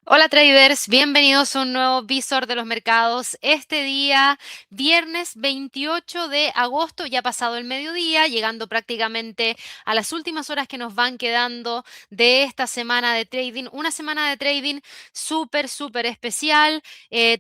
Hola traders, bienvenidos a un nuevo visor de los mercados. Este día, viernes 28 de agosto, ya ha pasado el mediodía, llegando prácticamente a las últimas horas que nos van quedando de esta semana de trading. Una semana de trading súper especial.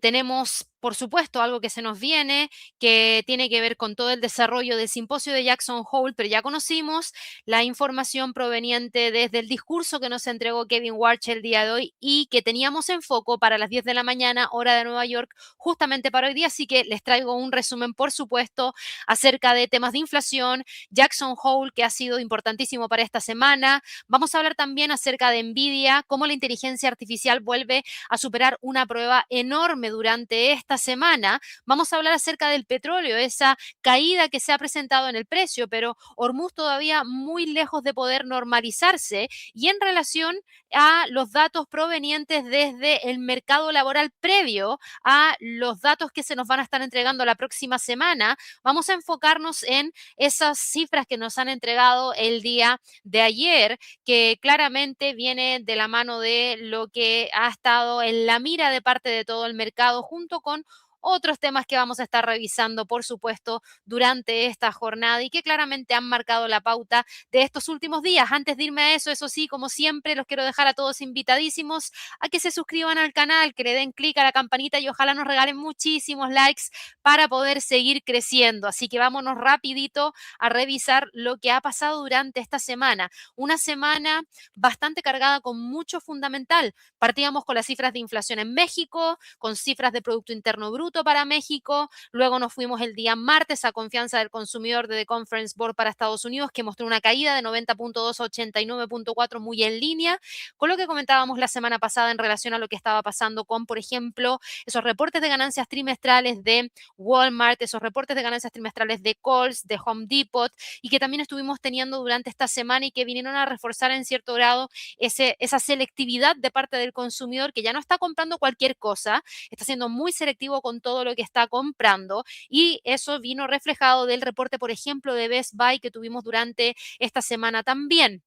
Tenemos, por supuesto, algo que se nos viene, que tiene que ver con todo el desarrollo del simposio de Jackson Hole, pero ya conocimos la información proveniente desde el discurso que nos entregó Kevin Warsh el día de hoy y que teníamos en foco para las 10 de la mañana, hora de Nueva York, justamente para hoy día. Así que les traigo un resumen, por supuesto, acerca de temas de inflación, Jackson Hole, que ha sido importantísimo para esta semana. Vamos a hablar también acerca de Nvidia, cómo la inteligencia artificial vuelve a superar una prueba enorme durante esta semana. Vamos a hablar acerca del petróleo, esa caída que se ha presentado en el precio, pero Hormuz todavía muy lejos de poder normalizarse. Y en relación a los datos provenientes desde el mercado laboral previo a los datos que se nos van a estar entregando la próxima semana, vamos a enfocarnos en esas cifras que nos han entregado el día de ayer, que claramente viene de la mano de lo que ha estado en la mira de parte de todo el mercado, junto con otros temas que vamos a estar revisando, por supuesto, durante esta jornada y que claramente han marcado la pauta de estos últimos días. Antes de irme a eso sí, como siempre, los quiero dejar a todos invitadísimos a que se suscriban al canal, que le den clic a la campanita y ojalá nos regalen muchísimos likes para poder seguir creciendo. Así que vámonos rapidito a revisar lo que ha pasado durante esta semana. Una semana bastante cargada con mucho fundamental. Partíamos con las cifras de inflación en México, con cifras de Producto Interno Bruto para México. Luego nos fuimos el día martes a confianza del consumidor de The Conference Board para Estados Unidos, que mostró una caída de 90.2 a 89.4, muy en línea con lo que comentábamos la semana pasada en relación a lo que estaba pasando con, por ejemplo, esos reportes de ganancias trimestrales de Walmart, esos reportes de ganancias trimestrales de Kohl's, de Home Depot, y que también estuvimos teniendo durante esta semana y que vinieron a reforzar en cierto grado esa selectividad de parte del consumidor, que ya no está comprando cualquier cosa, está siendo muy selectivo con todo lo que está comprando, y eso vino reflejado del reporte, por ejemplo, de Best Buy que tuvimos durante esta semana también.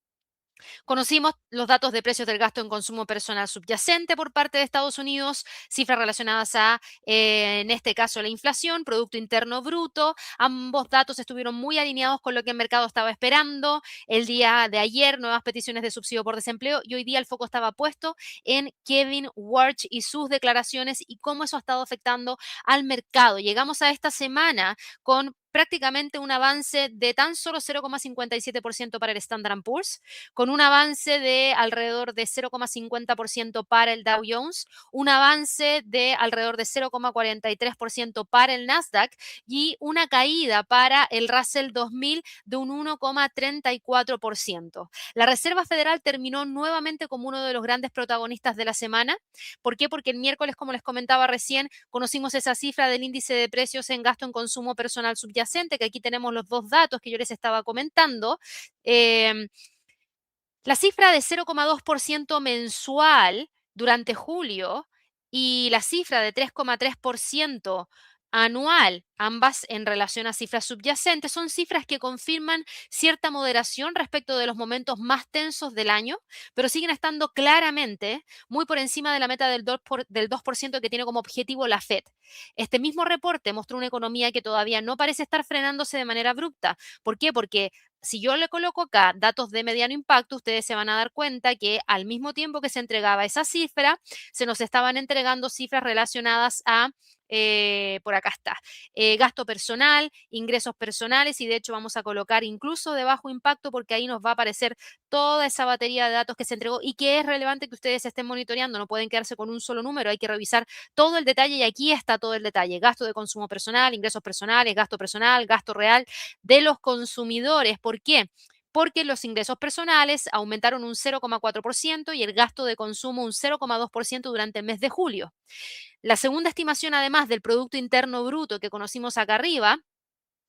Conocimos los datos de precios del gasto en consumo personal subyacente por parte de Estados Unidos, cifras relacionadas a, en este caso, la inflación, Producto Interno Bruto. Ambos datos estuvieron muy alineados con lo que el mercado estaba esperando. El día de ayer, nuevas peticiones de subsidio por desempleo, y hoy día el foco estaba puesto en Kevin Warsh y sus declaraciones y cómo eso ha estado afectando al mercado. Llegamos a esta semana con prácticamente un avance de tan solo 0,57% para el Standard Poor's, con un avance de alrededor de 0,50% para el Dow Jones, un avance de alrededor de 0,43% para el Nasdaq y una caída para el Russell 2000 de un 1,34%. La Reserva Federal terminó nuevamente como uno de los grandes protagonistas de la semana. ¿Por qué? Porque el miércoles, como les comentaba recién, conocimos esa cifra del índice de precios en gasto en consumo personal subyacente, que aquí tenemos los dos datos que yo les estaba comentando. Eh, la cifra de 0,2% mensual durante julio y la cifra de 3,3% anual, ambas en relación a cifras subyacentes, son cifras que confirman cierta moderación respecto de los momentos más tensos del año, pero siguen estando claramente muy por encima de la meta del 2% que tiene como objetivo la Fed. Este mismo reporte mostró una economía que todavía no parece estar frenándose de manera abrupta. ¿Por qué? Porque si yo le coloco acá datos de mediano impacto, ustedes se van a dar cuenta que al mismo tiempo que se entregaba esa cifra, se nos estaban entregando cifras relacionadas a, por acá está, gasto personal, ingresos personales, y de hecho vamos a colocar incluso de bajo impacto porque ahí nos va a aparecer toda esa batería de datos que se entregó y que es relevante que ustedes estén monitoreando. No pueden quedarse con un solo número, hay que revisar todo el detalle y aquí está todo el detalle: gasto de consumo personal, ingresos personales, gasto personal, gasto real de los consumidores. ¿Por qué? Porque los ingresos personales aumentaron un 0,4% y el gasto de consumo un 0,2% durante el mes de julio. La segunda estimación, además del Producto Interno Bruto que conocimos acá arriba,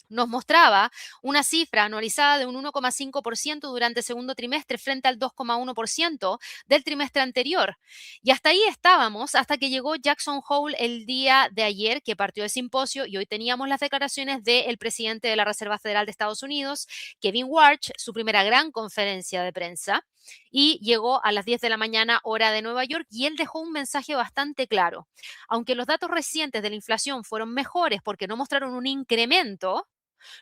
nos mostraba una cifra anualizada de un 1,5% durante el segundo trimestre frente al 2,1% del trimestre anterior. Y hasta ahí estábamos hasta que llegó Jackson Hole el día de ayer, que partió de simposio, y hoy teníamos las declaraciones del presidente de la Reserva Federal de Estados Unidos, Kevin Warsh, su primera gran conferencia de prensa. y llegó a las 10 de la mañana hora de Nueva York y él dejó un mensaje bastante claro. Aunque los datos recientes de la inflación fueron mejores porque no mostraron un incremento,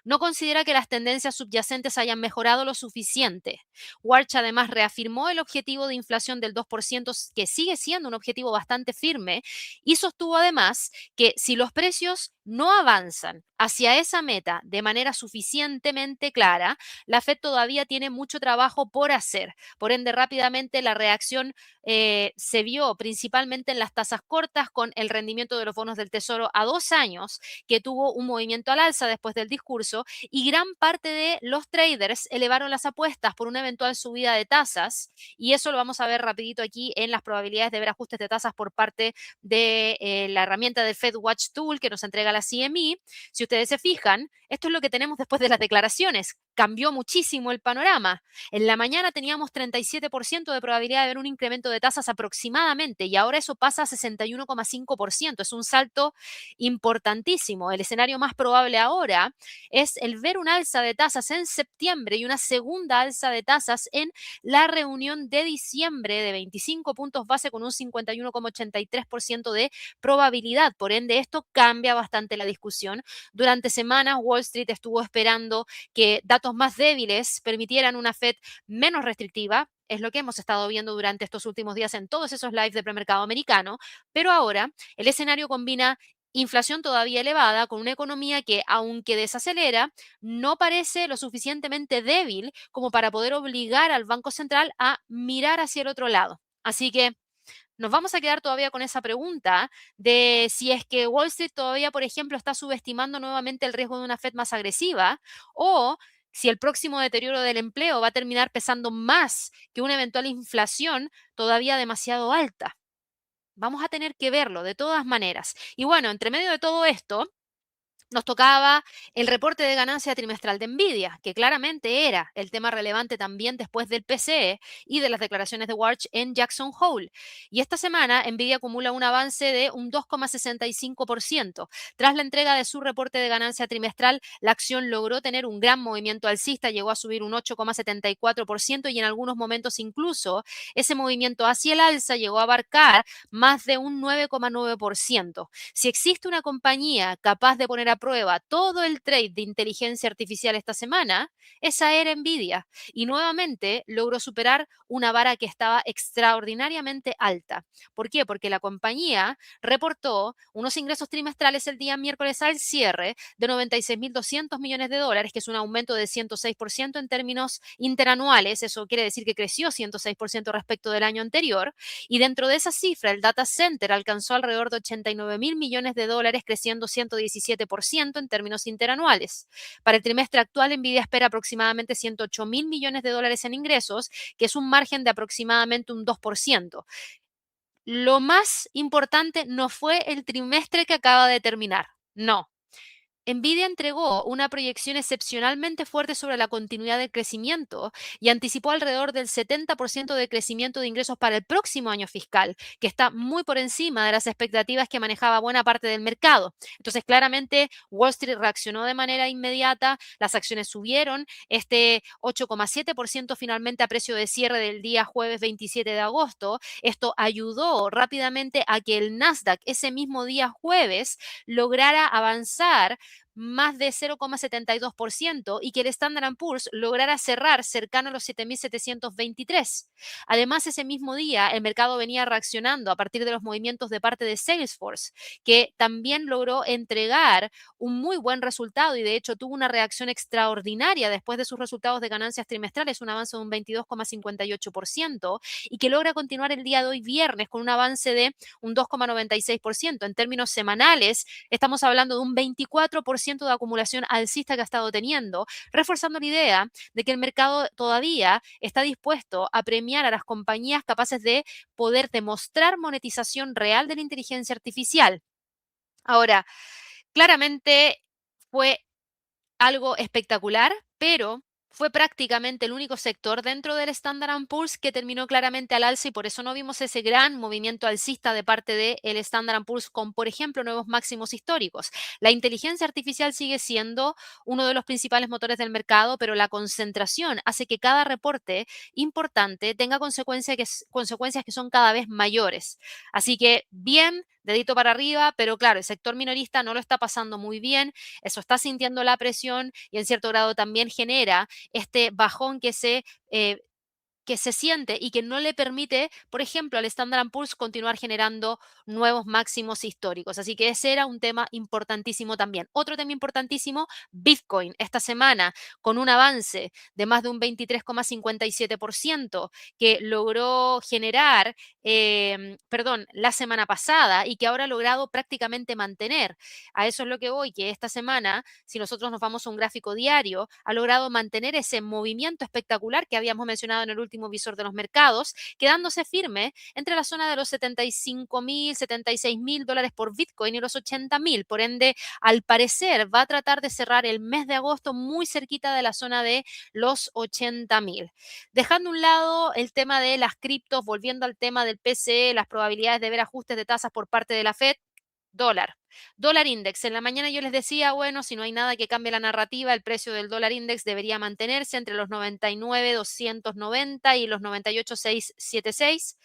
no considera que las tendencias subyacentes hayan mejorado lo suficiente. Warch además reafirmó el objetivo de inflación del 2%, que sigue siendo un objetivo bastante firme, y sostuvo además que si los precios no avanzan hacia esa meta de manera suficientemente clara, la Fed todavía tiene mucho trabajo por hacer. Por ende, rápidamente la reacción se vio principalmente en las tasas cortas con el rendimiento de los bonos del Tesoro a 2 años, que tuvo un movimiento al alza después del discurso, y gran parte de los traders elevaron las apuestas por una eventual subida de tasas, y eso lo vamos a ver rapidito aquí en las probabilidades de ver ajustes de tasas por parte de la herramienta del Fed Watch Tool que nos entrega la CME. Si ustedes se fijan, esto es lo que tenemos después de las declaraciones. Cambió muchísimo el panorama. En la mañana teníamos 37% de probabilidad de ver un incremento de tasas aproximadamente y ahora eso pasa a 61,5%. Es un salto importantísimo. El escenario más probable ahora es el ver un alza de tasas en septiembre y una segunda alza de tasas en la reunión de diciembre de 25 puntos base con un 51,83% de probabilidad. Por ende, esto cambia bastante la discusión. Durante semanas, Wall Street estuvo esperando que datos más débiles permitieran una Fed menos restrictiva. Es lo que hemos estado viendo durante estos últimos días en todos esos lives de premercado americano, pero ahora el escenario combina inflación todavía elevada con una economía que, aunque desacelera, no parece lo suficientemente débil como para poder obligar al Banco Central a mirar hacia el otro lado. Así que nos vamos a quedar todavía con esa pregunta de si es que Wall Street todavía, por ejemplo, está subestimando nuevamente el riesgo de una Fed más agresiva o si el próximo deterioro del empleo va a terminar pesando más que una eventual inflación todavía demasiado alta. Vamos a tener que verlo de todas maneras. Y bueno, entre medio de todo esto, nos tocaba el reporte de ganancia trimestral de Nvidia, que claramente era el tema relevante también después del PCE y de las declaraciones de Warch en Jackson Hole. Y esta semana Nvidia acumula un avance de un 2,65%. Tras la entrega de su reporte de ganancia trimestral, la acción logró tener un gran movimiento alcista, llegó a subir un 8,74% y en algunos momentos incluso ese movimiento hacia el alza llegó a abarcar más de un 9,9%. Si existe una compañía capaz de poner a prueba todo el trade de inteligencia artificial esta semana, esa era Nvidia. Y nuevamente logró superar una vara que estaba extraordinariamente alta. ¿Por qué? Porque la compañía reportó unos ingresos trimestrales el día miércoles al cierre de 96.200 millones de dólares, que es un aumento de 106% en términos interanuales. Eso quiere decir que creció 106% respecto del año anterior. Y dentro de esa cifra, el data center alcanzó alrededor de 89.000 millones de dólares, creciendo 117% en términos interanuales. Para el trimestre actual, Nvidia espera aproximadamente 108.000 millones de dólares en ingresos, que es un margen de aproximadamente un 2%. Lo más importante no fue el trimestre que acaba de terminar, no. Nvidia entregó una proyección excepcionalmente fuerte sobre la continuidad del crecimiento y anticipó alrededor del 70% de crecimiento de ingresos para el próximo año fiscal, que está muy por encima de las expectativas que manejaba buena parte del mercado. Entonces, claramente, Wall Street reaccionó de manera inmediata, las acciones subieron, este 8,7% finalmente a precio de cierre del día jueves 27 de agosto. Esto ayudó rápidamente a que el Nasdaq ese mismo día jueves lograra avanzar más de 0,72% y que el Standard Poor's lograra cerrar cercano a los 7.723. Además, ese mismo día el mercado venía reaccionando a partir de los movimientos de parte de Salesforce, que también logró entregar un muy buen resultado y de hecho tuvo una reacción extraordinaria después de sus resultados de ganancias trimestrales, un avance de un 22,58% y que logra continuar el día de hoy viernes con un avance de un 2,96%. En términos semanales, estamos hablando de un 24% de acumulación alcista que ha estado teniendo, reforzando la idea de que el mercado todavía está dispuesto a premiar a las compañías capaces de poder demostrar monetización real de la inteligencia artificial. Ahora, claramente fue algo espectacular, pero fue prácticamente el único sector dentro del Standard Poor's que terminó claramente al alza y por eso no vimos ese gran movimiento alcista de parte del Standard Poor's con, por ejemplo, nuevos máximos históricos. La inteligencia artificial sigue siendo uno de los principales motores del mercado, pero la concentración hace que cada reporte importante tenga consecuencias que son cada vez mayores. Así que bien, dedito para arriba, pero claro, el sector minorista no lo está pasando muy bien, eso está sintiendo la presión y en cierto grado también genera este bajón que se siente y que no le permite, por ejemplo, al Standard Poor's continuar generando nuevos máximos históricos. Así que ese era un tema importantísimo también. Otro tema importantísimo, Bitcoin, esta semana con un avance de más de un 23,57% que logró generar, perdón, la semana pasada y que ahora ha logrado prácticamente mantener. A eso es lo que voy, que esta semana, si nosotros nos vamos a un gráfico diario, ha logrado mantener ese movimiento espectacular que habíamos mencionado en el último visor de los mercados, quedándose firme entre la zona de los 75.000, $76.000 por Bitcoin y los 80.000. Por ende, al parecer va a tratar de cerrar el mes de agosto muy cerquita de la zona de los 80.000. Dejando a un lado el tema de las criptos, volviendo al tema del PCE, las probabilidades de ver ajustes de tasas por parte de la Fed, dólar. Dólar index. En la mañana yo les decía, bueno, si no hay nada que cambie la narrativa, el precio del dólar index debería mantenerse entre los 99,290 y los 98,676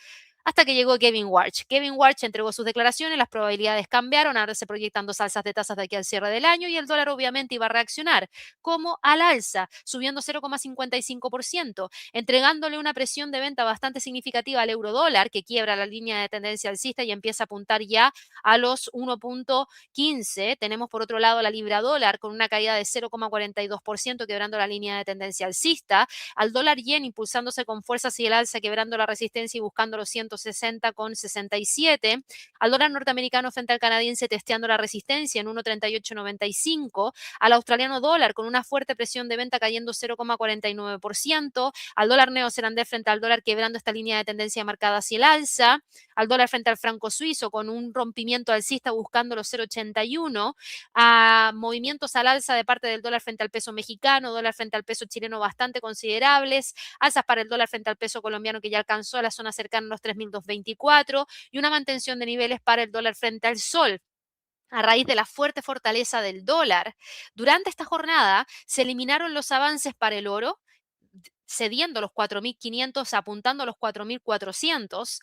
hasta que llegó Kevin Warsh. Kevin Warsh entregó sus declaraciones, las probabilidades cambiaron, ahora se proyectan dos alzas de tasas de aquí al cierre del año y el dólar obviamente iba a reaccionar como al alza, subiendo 0,55%, entregándole una presión de venta bastante significativa al euro dólar que quiebra la línea de tendencia alcista y empieza a apuntar ya a los 1,15. Tenemos por otro lado la libra dólar con una caída de 0,42%, quebrando la línea de tendencia alcista, al dólar yen impulsándose con fuerza hacia el alza, quebrando la resistencia y buscando los 160,67, al dólar norteamericano frente al canadiense testeando la resistencia en 1,3895, al australiano dólar con una fuerte presión de venta cayendo 0,49%, al dólar neozelandés frente al dólar quebrando esta línea de tendencia marcada hacia el alza, al dólar frente al franco suizo con un rompimiento alcista buscando los 0,81, a movimientos al alza de parte del dólar frente al peso mexicano, dólar frente al peso chileno bastante considerables, alzas para el dólar frente al peso colombiano que ya alcanzó a la zona cercana a los 3.224 y una mantención de niveles para el dólar frente al sol. A raíz de la fuerte fortaleza del dólar, durante esta jornada se eliminaron los avances para el oro, cediendo los 4.500, apuntando a los 4.400.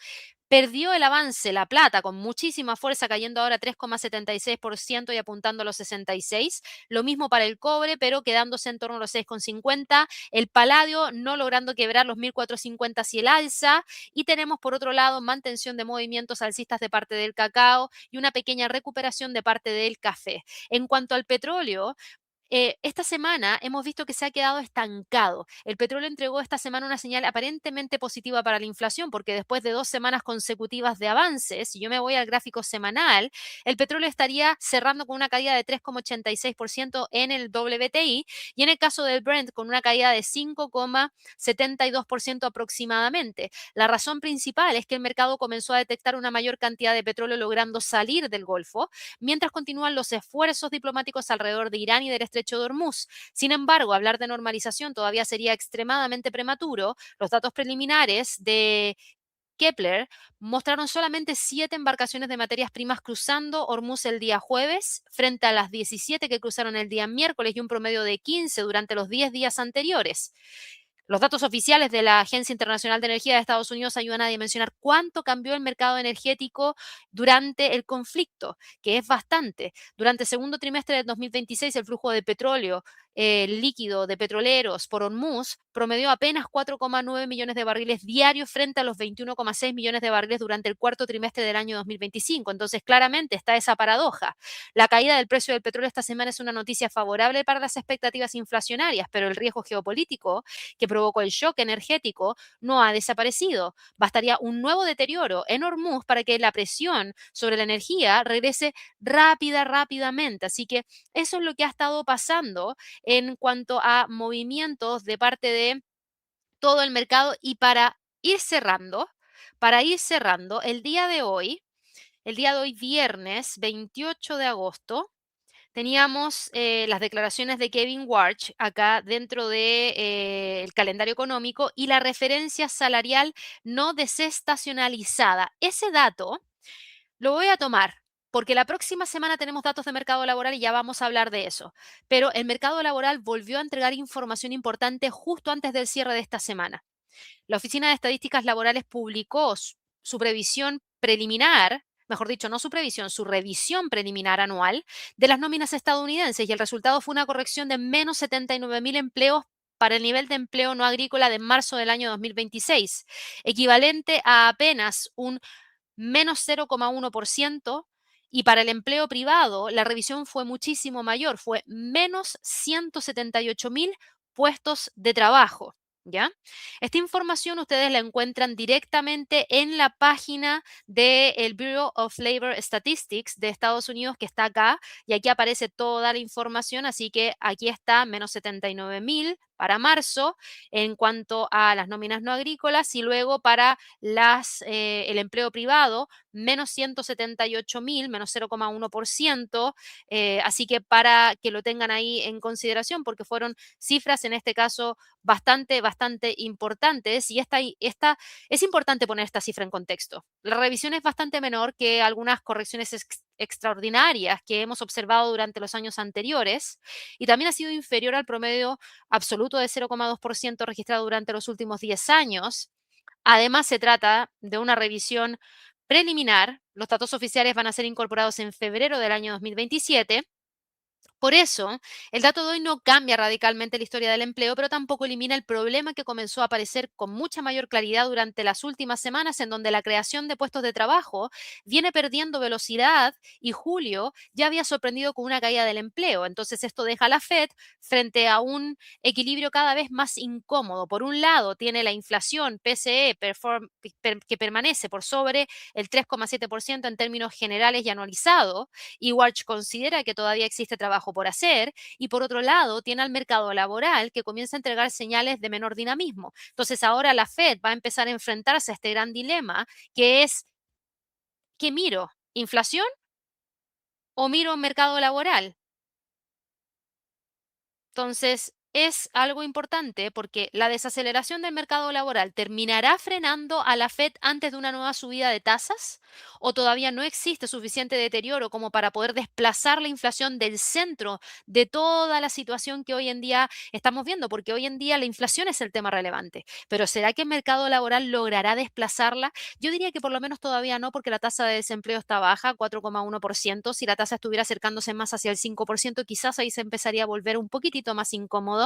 Perdió el avance la plata con muchísima fuerza, cayendo ahora 3,76% y apuntando a los 66. Lo mismo para el cobre, pero quedándose en torno a los 6,50. El paladio no logrando quebrar los 1.450 hacia el alza. Y tenemos por otro lado mantención de movimientos alcistas de parte del cacao y una pequeña recuperación de parte del café. En cuanto al petróleo, esta semana hemos visto que se ha quedado estancado. El petróleo entregó esta semana una señal aparentemente positiva para la inflación, porque después de 2 semanas consecutivas de avances, si yo me voy al gráfico semanal, el petróleo estaría cerrando con una caída de 3,86% en el WTI y en el caso del Brent con una caída de 5,72% aproximadamente. La razón principal es que el mercado comenzó a detectar una mayor cantidad de petróleo logrando salir del Golfo, mientras continúan los esfuerzos diplomáticos alrededor de Irán y del estrecho de Hormuz. Sin embargo, hablar de normalización todavía sería extremadamente prematuro. Los datos preliminares de Kepler mostraron solamente 7 embarcaciones de materias primas cruzando Hormuz el día jueves, frente a las 17 que cruzaron el día miércoles y un promedio de 15 durante los 10 días anteriores. Los datos oficiales de la Agencia Internacional de Energía de Estados Unidos ayudan a dimensionar cuánto cambió el mercado energético durante el conflicto, que es bastante. Durante el segundo trimestre del 2026, el flujo de petróleo líquido de petroleros por Hormuz promedió apenas 4,9 millones de barriles diarios frente a los 21,6 millones de barriles durante el cuarto trimestre del año 2025. Entonces, claramente está esa paradoja. La caída del precio del petróleo esta semana es una noticia favorable para las expectativas inflacionarias, pero el riesgo geopolítico que provocó el shock energético no ha desaparecido. Bastaría un nuevo deterioro en Hormuz para que la presión sobre la energía regrese rápidamente. Así que eso es lo que ha estado pasando en cuanto a movimientos de parte de todo el mercado. Y para ir cerrando, el día de hoy viernes 28 de agosto, teníamos las declaraciones de Kevin Warsh acá dentro del calendario económico y la referencia salarial no desestacionalizada. Ese dato lo voy a tomar porque la próxima semana tenemos datos de mercado laboral y ya vamos a hablar de eso. Pero el mercado laboral volvió a entregar información importante justo antes del cierre de esta semana. La Oficina de Estadísticas Laborales publicó su previsión preliminar, mejor dicho, no su previsión, su revisión preliminar anual de las nóminas estadounidenses y el resultado fue una corrección de menos 79.000 empleos para el nivel de empleo no agrícola de marzo del año 2026, equivalente a apenas un menos 0,1%, y para el empleo privado la revisión fue muchísimo mayor, fue menos 178.000 puestos de trabajo. ¿Ya? Esta información ustedes la encuentran directamente en la página del Bureau of Labor Statistics de Estados Unidos, que está acá, y aquí aparece toda la información, así que aquí está menos 79.000 para marzo en cuanto a las nóminas no agrícolas, y luego para el empleo privado, menos 178.000, menos 0,1%, así que para que lo tengan ahí en consideración, porque fueron cifras en este caso bastante importantes, y esta es importante poner esta cifra en contexto. La revisión es bastante menor que algunas correcciones extraordinarias que hemos observado durante los años anteriores, y también ha sido inferior al promedio absoluto de 0,2% registrado durante los últimos 10 años. Además, se trata de una revisión preliminar. Los datos oficiales van a ser incorporados en febrero del año 2027. Por eso, el dato de hoy no cambia radicalmente la historia del empleo, pero tampoco elimina el problema que comenzó a aparecer con mucha mayor claridad durante las últimas semanas, en donde la creación de puestos de trabajo viene perdiendo velocidad, y julio ya había sorprendido con una caída del empleo. Entonces, esto deja a la Fed frente a un equilibrio cada vez más incómodo. Por un lado, tiene la inflación PCE que permanece por sobre el 3,7% en términos generales y anualizado, y Watch considera que todavía existe trabajo por hacer, y por otro lado tiene al mercado laboral que comienza a entregar señales de menor dinamismo. Entonces ahora la Fed va a empezar a enfrentarse a este gran dilema, que es: ¿qué miro? ¿Inflación o miro mercado laboral? Entonces, es algo importante porque la desaceleración del mercado laboral terminará frenando a la Fed antes de una nueva subida de tasas, o todavía no existe suficiente deterioro como para poder desplazar la inflación del centro de toda la situación que hoy en día estamos viendo, porque hoy en día la inflación es el tema relevante. Pero ¿será que el mercado laboral logrará desplazarla? Yo diría que por lo menos todavía no, porque la tasa de desempleo está baja, 4,1%. Si la tasa estuviera acercándose más hacia el 5%, quizás ahí se empezaría a volver un poquitito más incómodo.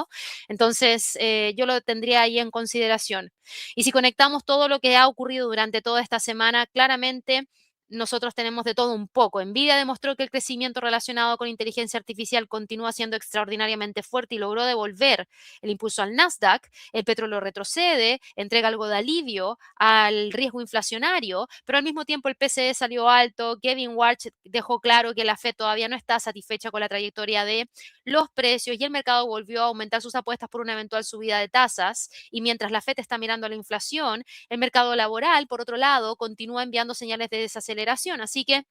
Entonces, yo lo tendría ahí en consideración. Y si conectamos todo lo que ha ocurrido durante toda esta semana, claramente nosotros tenemos de todo un poco. Nvidia demostró que el crecimiento relacionado con inteligencia artificial continúa siendo extraordinariamente fuerte y logró devolver el impulso al Nasdaq. El petróleo retrocede, entrega algo de alivio al riesgo inflacionario, pero al mismo tiempo el PCE salió alto. Kevin Warsh dejó claro que la Fed todavía no está satisfecha con la trayectoria de los precios, y el mercado volvió a aumentar sus apuestas por una eventual subida de tasas. Y mientras la Fed está mirando la inflación, el mercado laboral, por otro lado, continúa enviando señales de desaceleración. Así que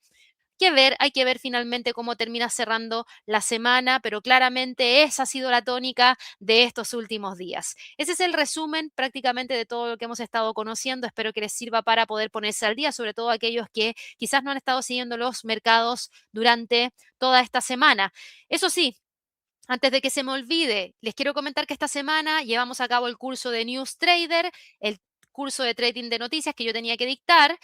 ver, hay que ver finalmente cómo termina cerrando la semana, pero claramente esa ha sido la tónica de estos últimos días. Ese es el resumen prácticamente de todo lo que hemos estado conociendo. Espero que les sirva para poder ponerse al día, sobre todo aquellos que quizás no han estado siguiendo los mercados durante toda esta semana. Eso sí, antes de que se me olvide, les quiero comentar que esta semana llevamos a cabo el curso de News Trader, el curso de trading de noticias que yo tenía que dictar.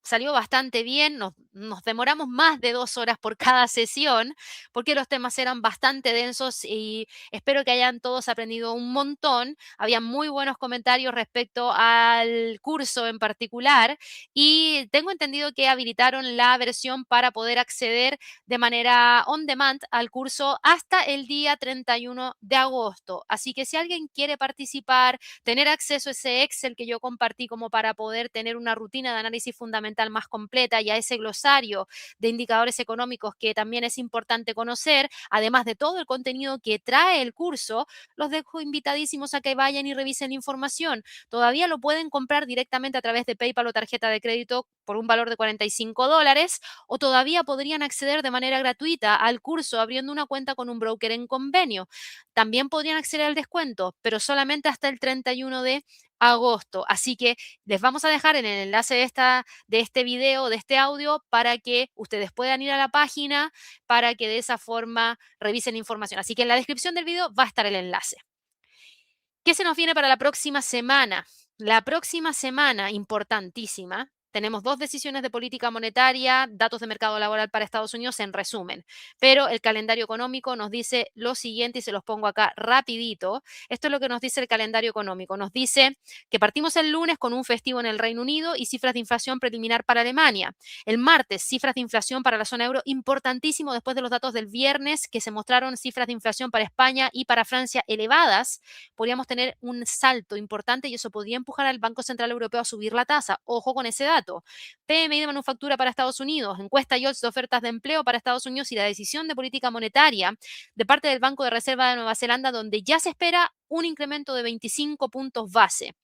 Salió bastante bien, nos demoramos más de 2 horas por cada sesión, porque los temas eran bastante densos, y espero que hayan todos aprendido un montón. Había muy buenos comentarios respecto al curso en particular, y tengo entendido que habilitaron la versión para poder acceder de manera on demand al curso hasta el día 31 de agosto. Así que si alguien quiere participar, tener acceso a ese Excel que yo compartí como para poder tener una rutina de análisis fundamental más completa, y a ese glosario de indicadores económicos que también es importante conocer, además de todo el contenido que trae el curso, los dejo invitadísimos a que vayan y revisen la información. Todavía lo pueden comprar directamente a través de PayPal o tarjeta de crédito por un valor de $45, o todavía podrían acceder de manera gratuita al curso abriendo una cuenta con un broker en convenio. También podrían acceder al descuento, pero solamente hasta el 31 de agosto. Así que les vamos a dejar en el enlace de este video, de este audio, para que ustedes puedan ir a la página, para que de esa forma revisen la información. Así que en la descripción del video va a estar el enlace. ¿Qué se nos viene para la próxima semana? La próxima semana, importantísima, tenemos dos decisiones de política monetaria, datos de mercado laboral para Estados Unidos en resumen, pero el calendario económico nos dice lo siguiente y se los pongo acá rapidito. Esto es lo que nos dice el calendario económico. Nos dice que partimos el lunes con un festivo en el Reino Unido y cifras de inflación preliminar para Alemania. El martes, cifras de inflación para la zona euro, importantísimo después de los datos del viernes que se mostraron cifras de inflación para España y para Francia elevadas. Podríamos tener un salto importante y eso podría empujar al Banco Central Europeo a subir la tasa. Ojo con ese dato. PMI de manufactura para Estados Unidos, encuesta YOLTS de ofertas de empleo para Estados Unidos y la decisión de política monetaria de parte del Banco de Reserva de Nueva Zelanda, donde ya se espera un incremento de 25 puntos base.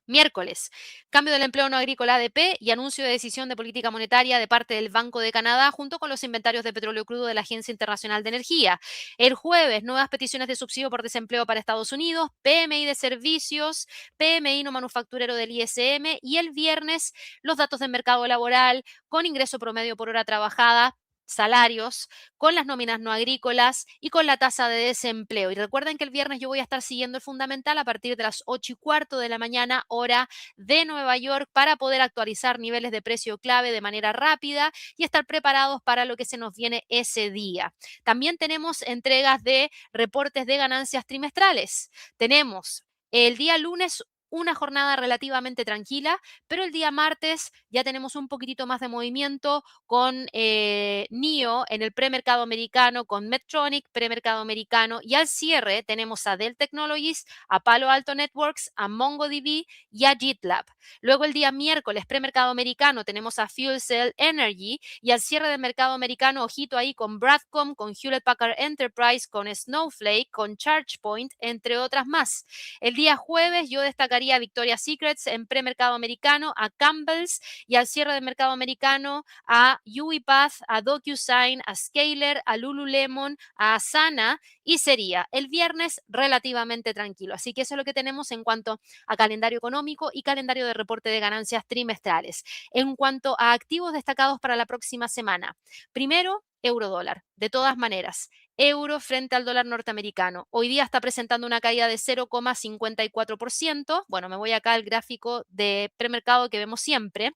Miércoles, cambio del empleo no agrícola ADP y anuncio de decisión de política monetaria de parte del Banco de Canadá junto con los inventarios de petróleo crudo de la Agencia Internacional de Energía. El jueves, nuevas peticiones de subsidio por desempleo para Estados Unidos, PMI de servicios, PMI no manufacturero del ISM y el viernes los datos del mercado laboral con ingreso promedio por hora trabajada, salarios, con las nóminas no agrícolas y con la tasa de desempleo. Y recuerden que el viernes yo voy a estar siguiendo el fundamental a partir de las 8:15 de la mañana, hora de Nueva York, para poder actualizar niveles de precio clave de manera rápida y estar preparados para lo que se nos viene ese día. También tenemos entregas de reportes de ganancias trimestrales. Tenemos el día lunes una jornada relativamente tranquila, pero el día martes ya tenemos un poquitito más de movimiento con NIO en el premercado americano, con Medtronic, premercado americano, y al cierre tenemos a Dell Technologies, a Palo Alto Networks, a MongoDB y a GitLab. Luego el día miércoles, premercado americano, tenemos a Fuel Cell Energy, y al cierre del mercado americano, ojito ahí con Broadcom, con Hewlett Packard Enterprise, con Snowflake, con ChargePoint, entre otras más. El día jueves yo destacaría a Victoria's Secrets en premercado americano, a Campbell's, y al cierre del mercado americano a UiPath, a DocuSign, a Scalar, a Lululemon, a Asana, y sería el viernes relativamente tranquilo. Así que eso es lo que tenemos en cuanto a calendario económico y calendario de reporte de ganancias trimestrales. En cuanto a activos destacados para la próxima semana, primero, euro dólar. De todas maneras, euro frente al dólar norteamericano. Hoy día está presentando una caída de 0,54%. Bueno, me voy acá al gráfico de premercado que vemos siempre.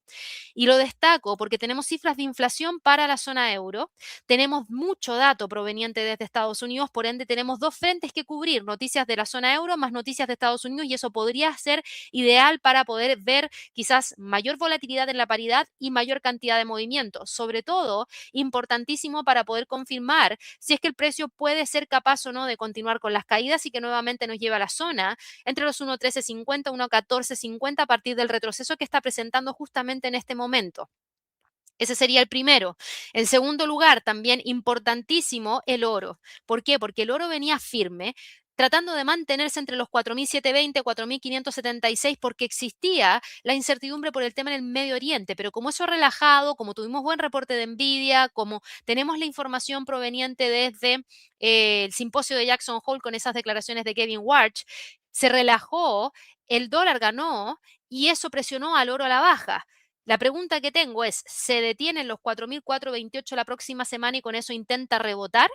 Y lo destaco porque tenemos cifras de inflación para la zona euro, tenemos mucho dato proveniente desde Estados Unidos, por ende tenemos dos frentes que cubrir, noticias de la zona euro más noticias de Estados Unidos, y eso podría ser ideal para poder ver quizás mayor volatilidad en la paridad y mayor cantidad de movimiento. Sobre todo, importantísimo para poder confirmar si es que el precio puede ser capaz o no de continuar con las caídas y que nuevamente nos lleva a la zona entre los 1.1350, 1.1450 a partir del retroceso que está presentando justamente en este momento. Ese sería el primero. En segundo lugar, también importantísimo, el oro. ¿Por qué? Porque el oro venía firme, tratando de mantenerse entre los 4.720, 4.576, porque existía la incertidumbre por el tema en el Medio Oriente. Pero como eso ha relajado, como tuvimos buen reporte de Nvidia, como tenemos la información proveniente desde el simposio de Jackson Hole con esas declaraciones de Kevin Warsh, se relajó, el dólar ganó y eso presionó al oro a la baja. La pregunta que tengo es, ¿se detienen los 4.428 la próxima semana y con eso intenta rebotar?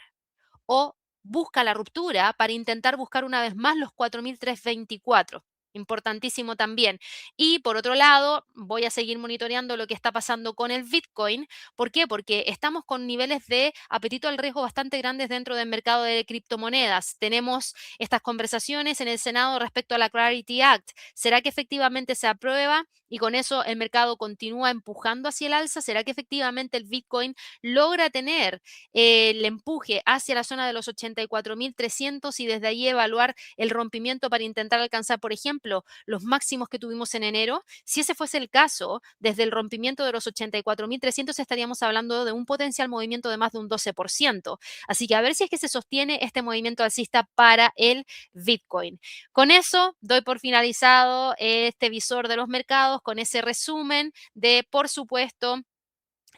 ¿O busca la ruptura para intentar buscar una vez más los 4.324? Importantísimo también. Y por otro lado, voy a seguir monitoreando lo que está pasando con el Bitcoin. ¿Por qué? Porque estamos con niveles de apetito al riesgo bastante grandes dentro del mercado de criptomonedas. Tenemos estas conversaciones en el Senado respecto a la Clarity Act. ¿Será que efectivamente se aprueba y con eso el mercado continúa empujando hacia el alza? ¿Será que efectivamente el Bitcoin logra tener el empuje hacia la zona de los 84.300 y desde ahí evaluar el rompimiento para intentar alcanzar, por ejemplo, ejemplo, los máximos que tuvimos en enero, si ese fuese el caso, desde el rompimiento de los 84.300 estaríamos hablando de un potencial movimiento de más de un 12%. Así que a ver si es que se sostiene este movimiento alcista para el Bitcoin. Con eso doy por finalizado este visor de los mercados con ese resumen de, por supuesto,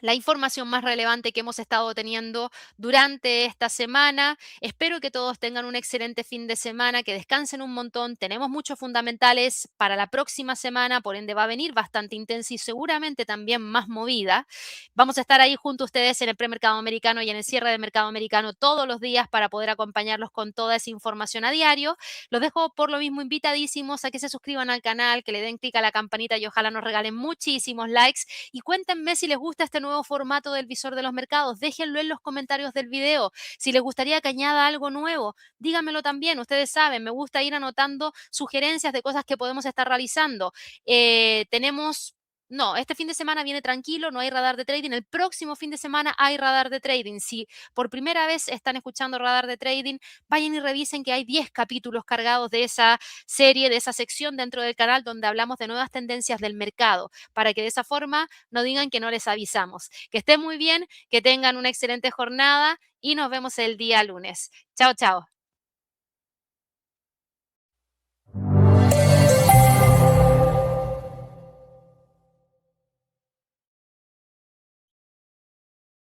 la información más relevante que hemos estado teniendo durante esta semana. Espero que todos tengan un excelente fin de semana, que descansen un montón. Tenemos muchos fundamentales para la próxima semana, por ende va a venir bastante intensa y seguramente también más movida. Vamos a estar ahí junto a ustedes en el premercado americano y en el cierre del mercado americano todos los días para poder acompañarlos con toda esa información a diario. Los dejo por lo mismo invitadísimos a que se suscriban al canal, que le den clic a la campanita y ojalá nos regalen muchísimos likes y cuéntenme si les gusta este nuevo formato del visor de los mercados. Déjenlo en los comentarios del video. Si les gustaría que añada algo nuevo, díganmelo también. Ustedes saben, me gusta ir anotando sugerencias de cosas que podemos estar realizando. Tenemos no, este fin de semana viene tranquilo, no hay radar de trading. El próximo fin de semana hay radar de trading. Si por primera vez están escuchando radar de trading, vayan y revisen que hay 10 capítulos cargados de esa serie, de esa sección dentro del canal donde hablamos de nuevas tendencias del mercado, para que de esa forma no digan que no les avisamos. Que estén muy bien, que tengan una excelente jornada y nos vemos el día lunes. Chao, chao.